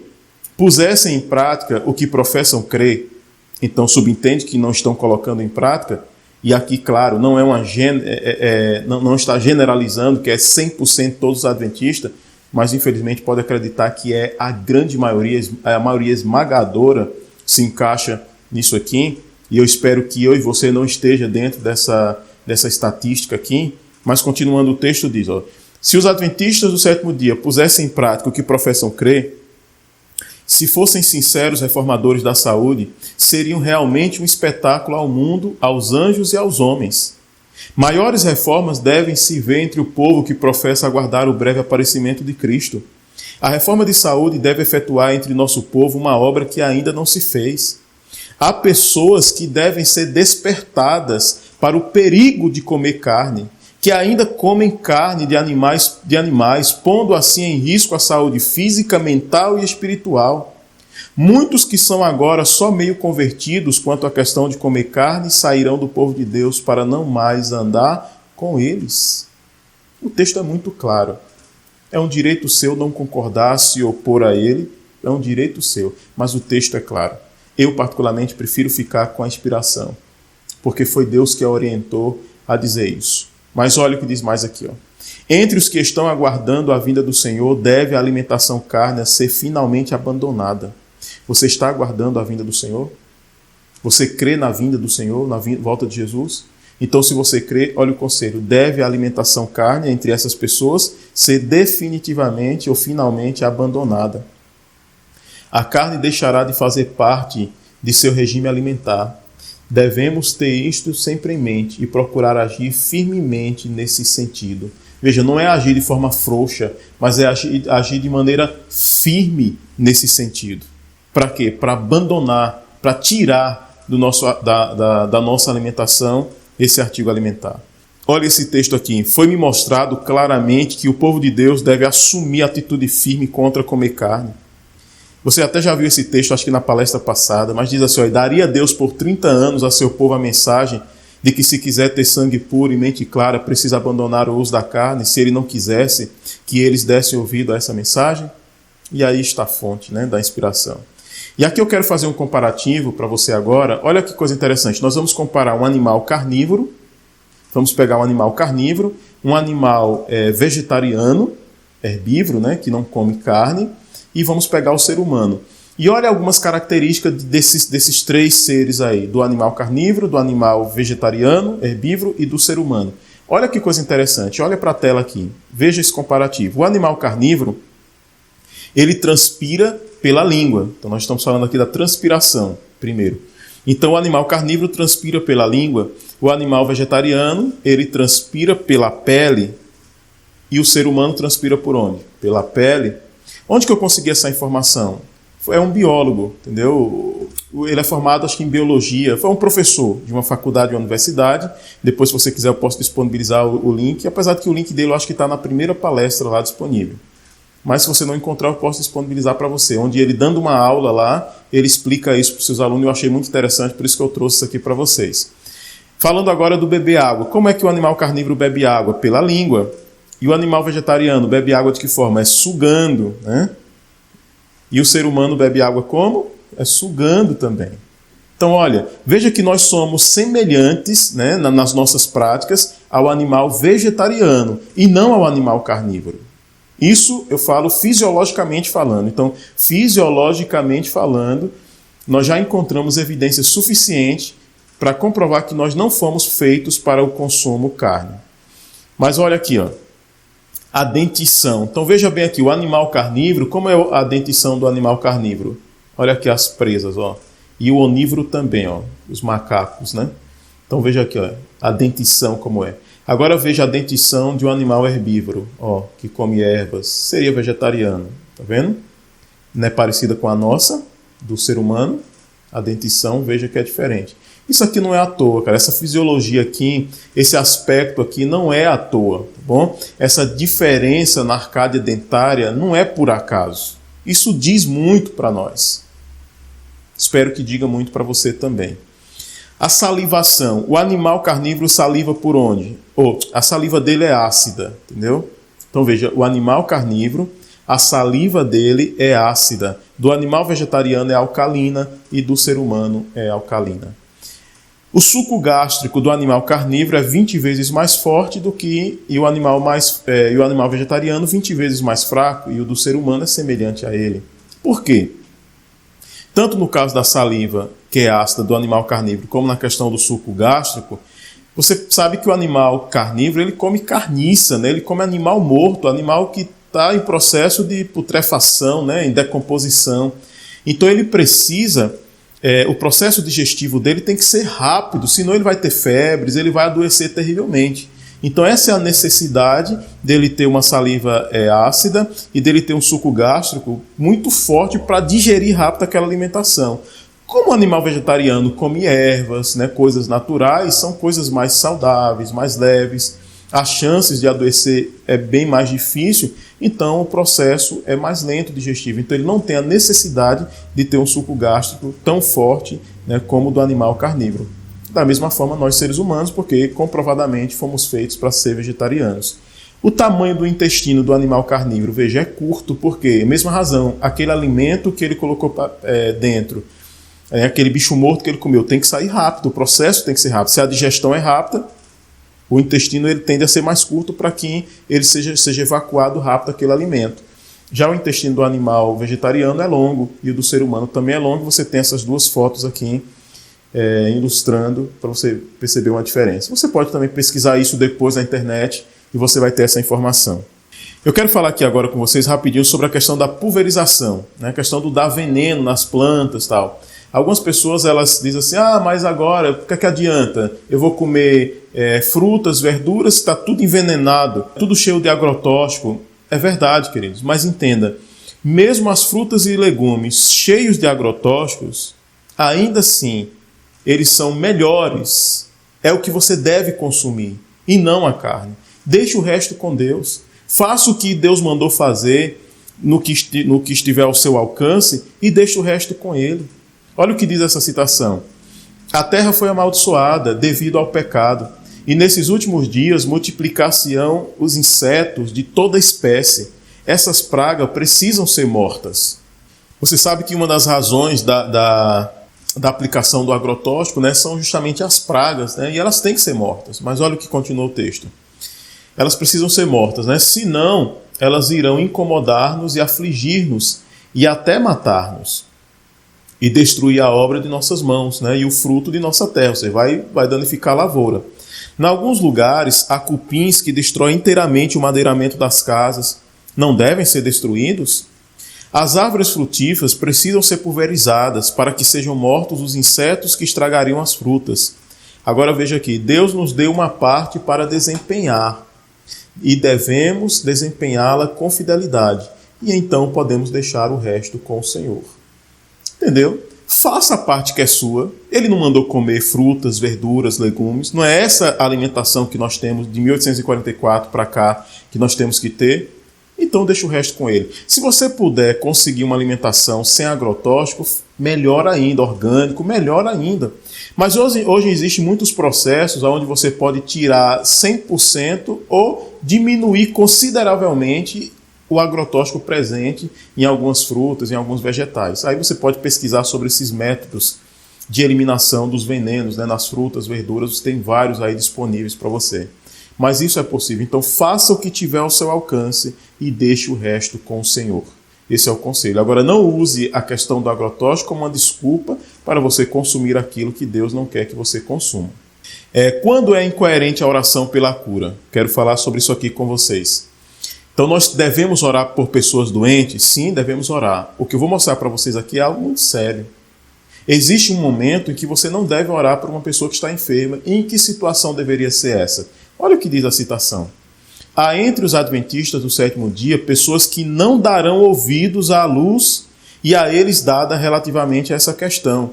pusessem em prática o que professam crer, então subentende que não estão colocando em prática, e aqui, claro, não não está generalizando que é 100% todos os adventistas, mas infelizmente pode acreditar que é a grande maioria, a maioria esmagadora se encaixa nisso aqui, e eu espero que eu e você não esteja dentro dessa estatística aqui, mas continuando o texto diz, ó, se os adventistas do sétimo dia pusessem em prática o que professam crer, se fossem sinceros reformadores da saúde, seriam realmente um espetáculo ao mundo, aos anjos e aos homens. Maiores reformas devem se ver entre o povo que professa aguardar o breve aparecimento de Cristo. A reforma de saúde deve efetuar entre nosso povo uma obra que ainda não se fez. Há pessoas que devem ser despertadas para o perigo de comer carne, que ainda comem carne de animais, pondo assim em risco a saúde física, mental e espiritual. Muitos que são agora só meio convertidos quanto à questão de comer carne sairão do povo de Deus para não mais andar com eles. O texto é muito claro. É um direito seu não concordar, se opor a ele, é um direito seu, mas o texto é claro. Eu, particularmente, prefiro ficar com a inspiração, porque foi Deus que a orientou a dizer isso. Mas olha o que diz mais aqui. Entre os que estão aguardando a vinda do Senhor, deve a alimentação carne ser finalmente abandonada. Você está aguardando a vinda do Senhor? Você crê na vinda do Senhor, na volta de Jesus? Então, se você crê, olha o conselho, deve a alimentação carne entre essas pessoas ser definitivamente ou finalmente abandonada. A carne deixará de fazer parte de seu regime alimentar. Devemos ter isto sempre em mente e procurar agir firmemente nesse sentido. Veja, não é agir de forma frouxa, mas é agir de maneira firme nesse sentido. Para quê? Para abandonar, para tirar da nossa alimentação esse artigo alimentar. Olha esse texto aqui. Foi-me mostrado claramente que o povo de Deus deve assumir atitude firme contra comer carne. Você até já viu esse texto, acho que na palestra passada, mas diz assim, daria Deus por 30 anos a seu povo a mensagem de que se quiser ter sangue puro e mente clara, precisa abandonar o uso da carne, se ele não quisesse que eles dessem ouvido a essa mensagem? E aí está a fonte, da inspiração. E aqui eu quero fazer um comparativo para você agora. Olha que coisa interessante. Nós vamos comparar um animal carnívoro. Vamos pegar um animal carnívoro, um animal vegetariano, herbívoro, que não come carne, e vamos pegar o ser humano. E olha algumas características desses três seres aí, do animal carnívoro, do animal vegetariano, herbívoro e do ser humano. Olha que coisa interessante. Olha para a tela aqui. Veja esse comparativo. O animal carnívoro, ele transpira pela língua. Então nós estamos falando aqui da transpiração, primeiro. Então o animal carnívoro transpira pela língua, o animal vegetariano, ele transpira pela pele, e o ser humano transpira por onde? Pela pele. Onde que eu consegui essa informação? É um biólogo, entendeu? Ele é formado, acho que em biologia, foi um professor de uma faculdade ou universidade. Depois, se você quiser, eu posso disponibilizar o link, apesar de que o link dele eu acho que está na primeira palestra lá disponível. Mas se você não encontrar, eu posso disponibilizar para você, onde ele, dando uma aula lá, ele explica isso para os seus alunos, eu achei muito interessante, por isso que eu trouxe isso aqui para vocês. Falando agora do beber água. Como é que o animal carnívoro bebe água? Pela língua. E o animal vegetariano bebe água de que forma? É sugando, E o ser humano bebe água como? É sugando também. Então, olha, veja que nós somos semelhantes, nas nossas práticas, ao animal vegetariano e não ao animal carnívoro. Isso eu falo fisiologicamente falando. Então, fisiologicamente falando, nós já encontramos evidência suficiente para comprovar que nós não fomos feitos para o consumo carne. Mas olha aqui, a dentição. Então veja bem aqui, o animal carnívoro, como é a dentição do animal carnívoro? Olha aqui as presas, E o onívoro também, os macacos, Então veja aqui, a dentição como é. Agora veja a dentição de um animal herbívoro, que come ervas, seria vegetariano, tá vendo? Não é parecida com a nossa, do ser humano, a dentição, veja que é diferente. Isso aqui não é à toa, cara, essa fisiologia aqui, esse aspecto aqui não é à toa, tá bom? Essa diferença na arcádia dentária não é por acaso. Isso diz muito para nós. Espero que diga muito para você também. A salivação. O animal carnívoro saliva por onde? A saliva dele é ácida, entendeu? Então veja, o animal carnívoro, a saliva dele é ácida. Do animal vegetariano é alcalina e do ser humano é alcalina. O suco gástrico do animal carnívoro é 20 vezes mais forte do que e o animal vegetariano 20 vezes mais fraco, e o do ser humano é semelhante a ele. Por quê? Tanto no caso da saliva, que é ácida, do animal carnívoro, como na questão do suco gástrico, você sabe que o animal carnívoro ele come carniça, ele come animal morto, animal que está em processo de putrefação, em decomposição. Então ele precisa, o processo digestivo dele tem que ser rápido, senão ele vai ter febres, ele vai adoecer terrivelmente. Então essa é a necessidade dele ter uma saliva ácida e dele ter um suco gástrico muito forte para digerir rápido aquela alimentação. Como o animal vegetariano come ervas, né, coisas naturais, são coisas mais saudáveis, mais leves, as chances de adoecer é bem mais difícil, então o processo é mais lento digestivo. Então ele não tem a necessidade de ter um suco gástrico tão forte, né, como o do animal carnívoro. Da mesma forma nós seres humanos, porque comprovadamente fomos feitos para ser vegetarianos. O tamanho do intestino do animal carnívoro, veja, é curto, porque, mesma razão, aquele alimento que ele colocou dentro, aquele bicho morto que ele comeu, tem que sair rápido, o processo tem que ser rápido. Se a digestão é rápida, o intestino ele tende a ser mais curto para que ele seja evacuado rápido aquele alimento. Já o intestino do animal vegetariano é longo e o do ser humano também é longo. Você tem essas duas fotos aqui ilustrando para você perceber uma diferença. Você pode também pesquisar isso depois na internet e você vai ter essa informação. Eu quero falar aqui agora com vocês rapidinho sobre a questão da pulverização, né? A questão do dar veneno nas plantas e tal. Algumas pessoas elas dizem assim, mas agora, o que é que adianta? Eu vou comer frutas, verduras, está tudo envenenado, tudo cheio de agrotóxico. É verdade, queridos, mas entenda, mesmo as frutas e legumes cheios de agrotóxicos, ainda assim, eles são melhores. É o que você deve consumir, e não a carne. Deixe o resto com Deus. Faça o que Deus mandou fazer no que estiver ao seu alcance e deixe o resto com Ele. Olha o que diz essa citação. A terra foi amaldiçoada devido ao pecado, e nesses últimos dias multiplicar-se-ão os insetos de toda espécie. Essas pragas precisam ser mortas. Você sabe que uma das razões da aplicação do agrotóxico, né, são justamente as pragas, né, e elas têm que ser mortas. Mas olha o que continua o texto. Elas precisam ser mortas, né, senão elas irão incomodar-nos e afligir-nos e até matar-nos. E destruir a obra de nossas mãos, né, e o fruto de nossa terra. Você vai danificar a lavoura. Em alguns lugares, há cupins que destroem inteiramente o madeiramento das casas. Não devem ser destruídos? As árvores frutíferas precisam ser pulverizadas para que sejam mortos os insetos que estragariam as frutas. Agora veja aqui, Deus nos deu uma parte para desempenhar e devemos desempenhá-la com fidelidade. E então podemos deixar o resto com o Senhor. Entendeu? Faça a parte que é sua. Ele não mandou comer frutas, verduras, legumes. Não é essa alimentação que nós temos de 1844 para cá que nós temos que ter. Então deixa o resto com ele. Se você puder conseguir uma alimentação sem agrotóxico, melhor ainda, orgânico, melhor ainda. Mas hoje existem muitos processos onde você pode tirar 100% ou diminuir consideravelmente o agrotóxico presente em algumas frutas, em alguns vegetais. Aí você pode pesquisar sobre esses métodos de eliminação dos venenos, né, nas frutas, verduras, tem vários aí disponíveis para você. Mas isso é possível. Então faça o que tiver ao seu alcance e deixe o resto com o Senhor. Esse é o conselho. Agora, não use a questão do agrotóxico como uma desculpa para você consumir aquilo que Deus não quer que você consuma. Quando é incoerente a oração pela cura? Quero falar sobre isso aqui com vocês. Então nós devemos orar por pessoas doentes? Sim, devemos orar. O que eu vou mostrar para vocês aqui é algo muito sério. Existe um momento em que você não deve orar por uma pessoa que está enferma. E em que situação deveria ser essa? Olha o que diz a citação. Há entre os adventistas do sétimo dia pessoas que não darão ouvidos à luz e a eles dada relativamente a essa questão.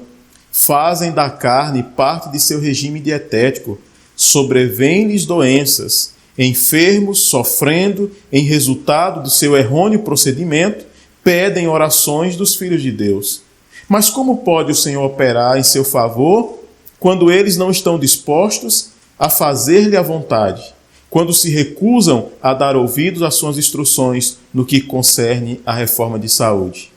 Fazem da carne parte de seu regime dietético. Sobrevêm-lhes doenças. Enfermos, sofrendo, em resultado do seu errôneo procedimento, pedem orações dos filhos de Deus. Mas como pode o Senhor operar em seu favor quando eles não estão dispostos a fazer-lhe a vontade, quando se recusam a dar ouvidos às suas instruções no que concerne à reforma de saúde?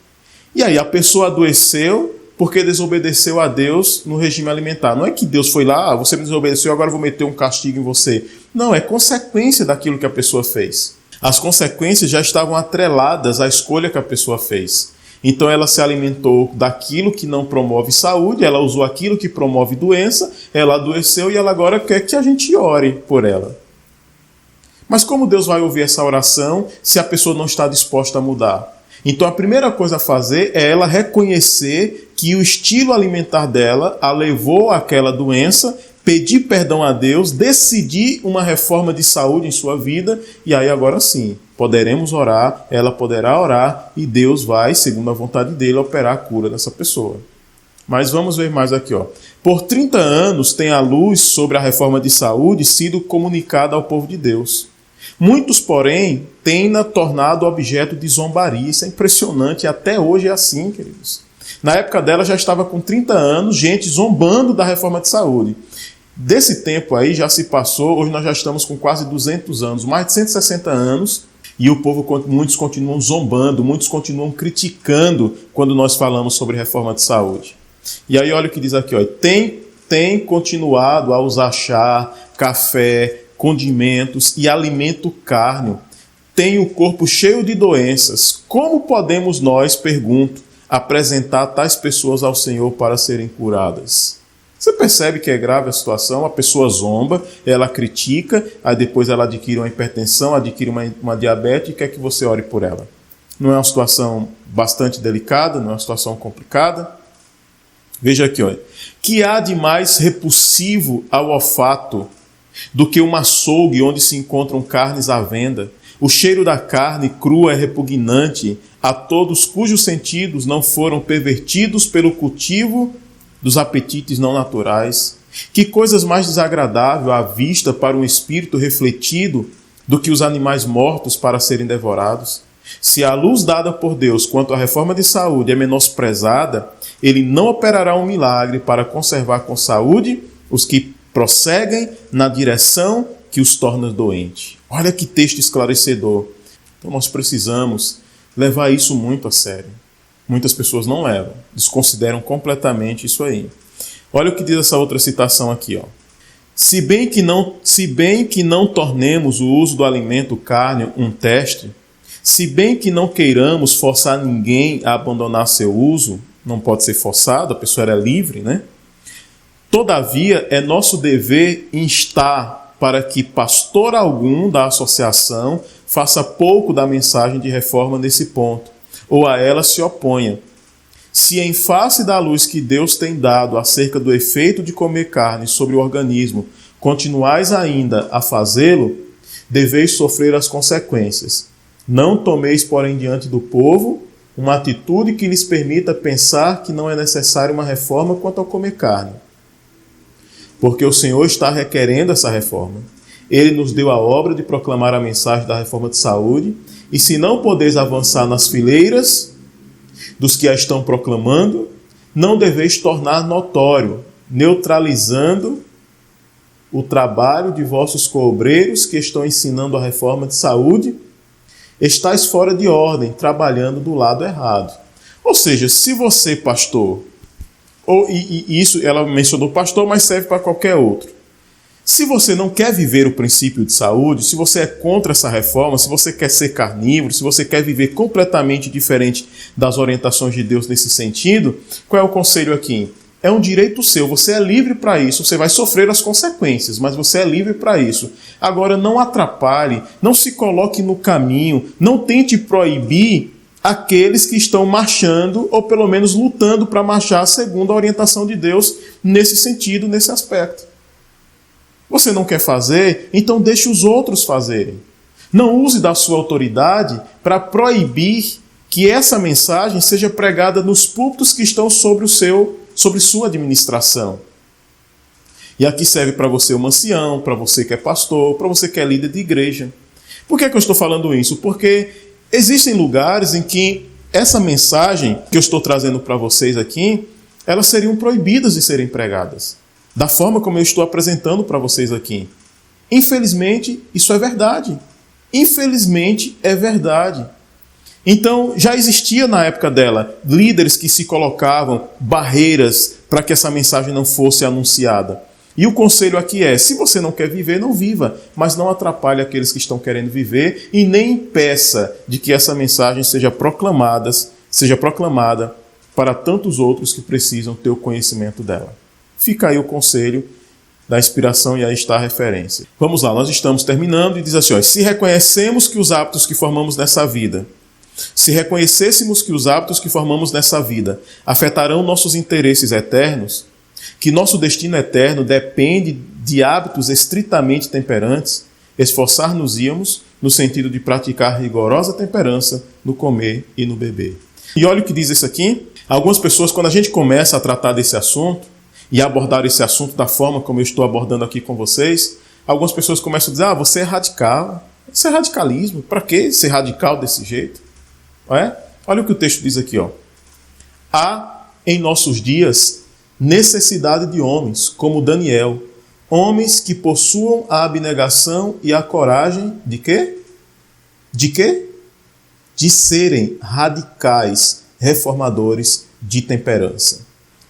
E aí a pessoa adoeceu porque desobedeceu a Deus no regime alimentar. Não é que Deus foi lá, você me desobedeceu, agora eu vou meter um castigo em você. Não, é consequência daquilo que a pessoa fez. As consequências já estavam atreladas à escolha que a pessoa fez. Então ela se alimentou daquilo que não promove saúde, ela usou aquilo que promove doença, ela adoeceu e ela agora quer que a gente ore por ela. Mas como Deus vai ouvir essa oração se a pessoa não está disposta a mudar? Então a primeira coisa a fazer é ela reconhecer que o estilo alimentar dela a levou àquela doença, pedir perdão a Deus, decidir uma reforma de saúde em sua vida, e aí agora sim, poderemos orar, ela poderá orar, e Deus vai, segundo a vontade dele, operar a cura dessa pessoa. Mas vamos ver mais aqui, ó. Por 30 anos tem a luz sobre a reforma de saúde sido comunicada ao povo de Deus. Muitos, porém, têm-na tornado objeto de zombaria. Isso é impressionante, e até hoje é assim, queridos. Na época dela já estava com 30 anos, gente zombando da reforma de saúde. Desse tempo aí já se passou, hoje nós já estamos com quase 200 anos, mais de 160 anos, e o povo, muitos continuam zombando, muitos continuam criticando quando nós falamos sobre reforma de saúde. E aí olha o que diz aqui, ó, tem continuado a usar chá, café, condimentos e alimento cárneo. Tem o corpo cheio de doenças. Como podemos nós, pergunto, apresentar tais pessoas ao Senhor para serem curadas? Você percebe que é grave a situação? A pessoa zomba, ela critica, aí depois ela adquire uma hipertensão, adquire uma diabetes e quer que você ore por ela. Não é uma situação bastante delicada, não é uma situação complicada? Veja aqui, olha. Que há de mais repulsivo ao olfato do que um açougue onde se encontram carnes à venda? O cheiro da carne crua é repugnante a todos cujos sentidos não foram pervertidos pelo cultivo dos apetites não naturais. Que coisas mais desagradáveis à vista para um espírito refletido do que os animais mortos para serem devorados? Se a luz dada por Deus quanto à reforma de saúde é menosprezada, ele não operará um milagre para conservar com saúde os que prosseguem na direção que os torna doentes. Olha que texto esclarecedor. Então nós precisamos levar isso muito a sério. Muitas pessoas não levam, desconsideram completamente isso aí. Olha o que diz essa outra citação aqui, ó. Se bem que não tornemos o uso do alimento cárneo um teste, se bem que não queiramos forçar ninguém a abandonar seu uso, não pode ser forçado, a pessoa era livre, né? Todavia, é nosso dever instar para que pastor algum da associação faça pouco da mensagem de reforma nesse ponto, ou a ela se oponha. Se em face da luz que Deus tem dado acerca do efeito de comer carne sobre o organismo, continuais ainda a fazê-lo, deveis sofrer as consequências. Não tomeis, porém, diante do povo uma atitude que lhes permita pensar que não é necessária uma reforma quanto ao comer carne. Porque o Senhor está requerendo essa reforma. Ele nos deu a obra de proclamar a mensagem da reforma de saúde, e se não podeis avançar nas fileiras dos que a estão proclamando, não deveis tornar notório, neutralizando o trabalho de vossos coobreiros que estão ensinando a reforma de saúde. Estais fora de ordem, trabalhando do lado errado. Ou seja, se você, pastor, e isso ela mencionou pastor, mas serve para qualquer outro. Se você não quer viver o princípio de saúde, se você é contra essa reforma, se você quer ser carnívoro, se você quer viver completamente diferente das orientações de Deus nesse sentido, qual é o conselho aqui? É um direito seu, você é livre para isso, você vai sofrer as consequências, mas você é livre para isso. Agora, não atrapalhe, não se coloque no caminho, não tente proibir aqueles que estão marchando, ou pelo menos lutando para marchar segundo a orientação de Deus nesse sentido, nesse aspecto. Você não quer fazer? Então deixe os outros fazerem. Não use da sua autoridade para proibir que essa mensagem seja pregada nos púlpitos que estão sobre sua administração. E aqui serve para você um ancião, para você que é pastor, para você que é líder de igreja. Por que eu estou falando isso? Porque existem lugares em que essa mensagem que eu estou trazendo para vocês aqui, elas seriam proibidas de serem pregadas, da forma como eu estou apresentando para vocês aqui. Infelizmente, isso é verdade. Infelizmente, é verdade. Então, já existia na época dela líderes que se colocavam barreiras para que essa mensagem não fosse anunciada. E o conselho aqui é, se você não quer viver, não viva, mas não atrapalhe aqueles que estão querendo viver e nem impeça de que essa mensagem seja proclamada para tantos outros que precisam ter o conhecimento dela. Fica aí o conselho da inspiração e aí está a referência. Vamos lá, nós estamos terminando e diz assim, se reconhecemos que os hábitos que formamos nessa vida, se reconhecêssemos que os hábitos que formamos nessa vida afetarão nossos interesses eternos, que nosso destino eterno depende de hábitos estritamente temperantes, esforçar-nos-íamos no sentido de praticar rigorosa temperança no comer e no beber. E olha o que diz isso aqui. Algumas pessoas, quando a gente começa a tratar desse assunto e abordar esse assunto da forma como eu estou abordando aqui com vocês, algumas pessoas começam a dizer, você é radical. Isso é radicalismo. Para que ser radical desse jeito? Olha o que o texto diz aqui. Há em nossos dias necessidade de homens, como Daniel, homens que possuam a abnegação e a coragem de quê? De quê? De serem radicais, reformadores de temperança.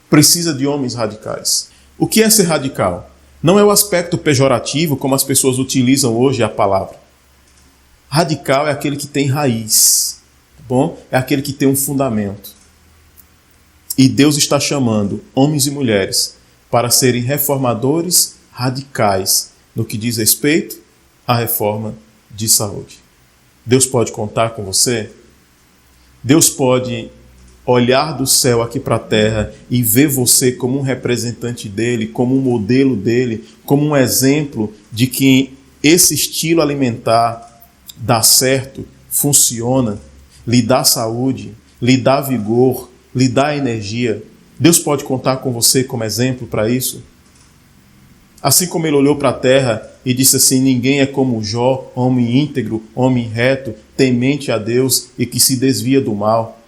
Precisa de homens radicais. O que é ser radical? Não é o aspecto pejorativo como as pessoas utilizam hoje a palavra. Radical é aquele que tem raiz, tá bom? É aquele que tem um fundamento. E Deus está chamando homens e mulheres para serem reformadores radicais no que diz respeito à reforma de saúde. Deus pode contar com você? Deus pode olhar do céu aqui para a terra e ver você como um representante dele, como um modelo dele, como um exemplo de que esse estilo alimentar dá certo, funciona, lhe dá saúde, lhe dá vigor, lhe dá energia. Deus pode contar com você como exemplo para isso? Assim como ele olhou para a terra e disse assim, ninguém é como Jó, homem íntegro, homem reto, temente a Deus e que se desvia do mal.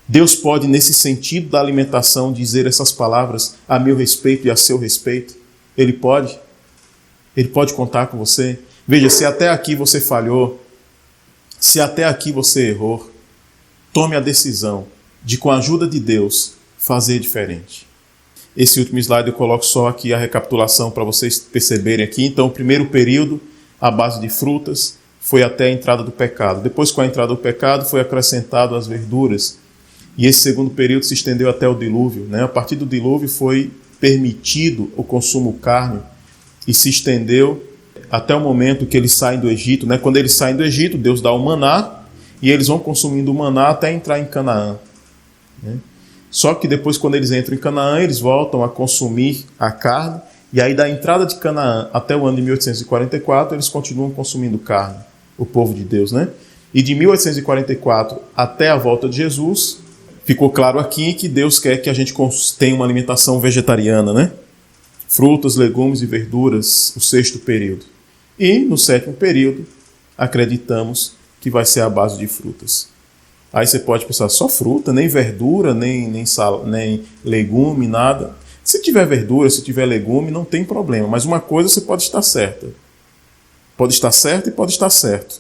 Deus pode, nesse sentido da alimentação, dizer essas palavras a meu respeito e a seu respeito? Ele pode? Ele pode contar com você? Veja, se até aqui você falhou, se até aqui você errou, tome a decisão de, com a ajuda de Deus, fazer diferente. Esse último slide eu coloco só aqui a recapitulação para vocês perceberem aqui. Então, o primeiro período, a base de frutas, foi até a entrada do pecado. Depois, com a entrada do pecado, foi acrescentado as verduras. E esse segundo período se estendeu até o dilúvio, A partir do dilúvio foi permitido o consumo carne e se estendeu até o momento que eles saem do Egito. Quando eles saem do Egito, Deus dá o maná e eles vão consumindo o maná até entrar em Canaã. Só que depois, quando eles entram em Canaã, eles voltam a consumir a carne, e aí da entrada de Canaã até o ano de 1844, eles continuam consumindo carne, o povo de Deus, E de 1844 até a volta de Jesus, ficou claro aqui que Deus quer que a gente tenha uma alimentação vegetariana, Frutas, legumes e verduras, o sexto período. E no sétimo período, acreditamos que vai ser a base de frutas. Aí você pode pensar, só fruta, nem verdura, nem legume, nada. Se tiver verdura, se tiver legume, não tem problema. Mas uma coisa você pode estar certa. Pode estar certo e pode estar certo.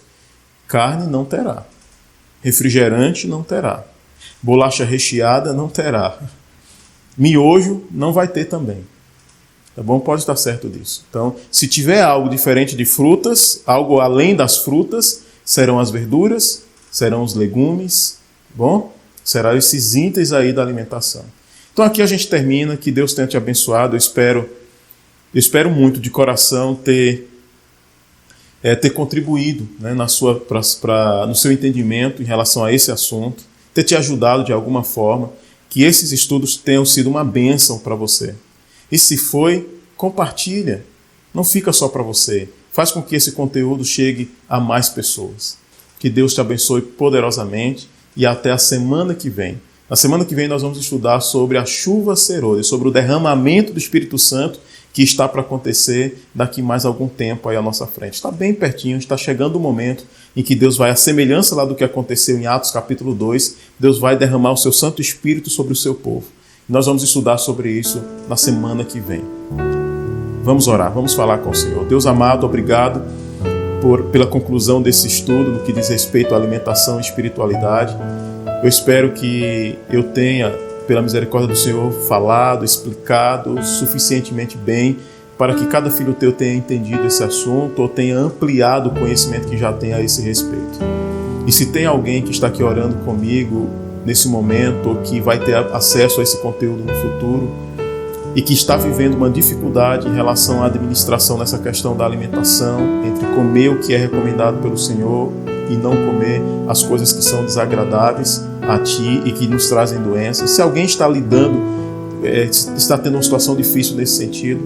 Carne não terá. Refrigerante não terá. Bolacha recheada não terá. Miojo não vai ter também. Tá bom? Pode estar certo disso. Então, se tiver algo diferente de frutas, algo além das frutas, serão as verduras, serão os legumes, bom? Serão esses itens aí da alimentação. Então aqui a gente termina, que Deus tenha te abençoado. Eu espero muito de coração ter contribuído no seu entendimento em relação a esse assunto, ter te ajudado de alguma forma, que esses estudos tenham sido uma bênção para você. E se foi, compartilha. Não fica só para você. Faz com que esse conteúdo chegue a mais pessoas. Que Deus te abençoe poderosamente e até a semana que vem. Na semana que vem nós vamos estudar sobre a chuva serôdia, sobre o derramamento do Espírito Santo que está para acontecer daqui mais algum tempo aí à nossa frente. Está bem pertinho, está chegando o momento em que Deus vai, à semelhança lá do que aconteceu em Atos capítulo 2, Deus vai derramar o seu Santo Espírito sobre o seu povo. Nós vamos estudar sobre isso na semana que vem. Vamos orar, vamos falar com o Senhor. Deus amado, obrigado pela conclusão desse estudo no que diz respeito à alimentação e espiritualidade. Eu espero que eu tenha, pela misericórdia do Senhor, falado, explicado suficientemente bem para que cada filho teu tenha entendido esse assunto ou tenha ampliado o conhecimento que já tem a esse respeito. E se tem alguém que está aqui orando comigo nesse momento ou que vai ter acesso a esse conteúdo no futuro e que está vivendo uma dificuldade em relação à administração nessa questão da alimentação, entre comer o que é recomendado pelo Senhor e não comer as coisas que são desagradáveis a ti e que nos trazem doenças. Se alguém está lidando está tendo uma situação difícil nesse sentido,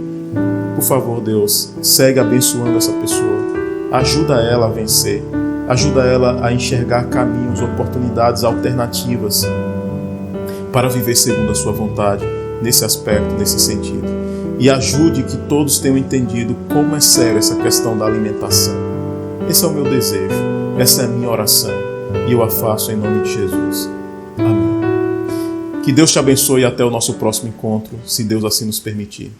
por favor, Deus, segue abençoando essa pessoa. Ajuda ela a vencer. Ajuda ela a enxergar caminhos, oportunidades, alternativas para viver segundo a sua vontade, nesse aspecto, nesse sentido. E ajude que todos tenham entendido como é sério essa questão da alimentação. Esse é o meu desejo, essa é a minha oração, e eu a faço em nome de Jesus. Amém. Que Deus te abençoe e até o nosso próximo encontro, se Deus assim nos permitir.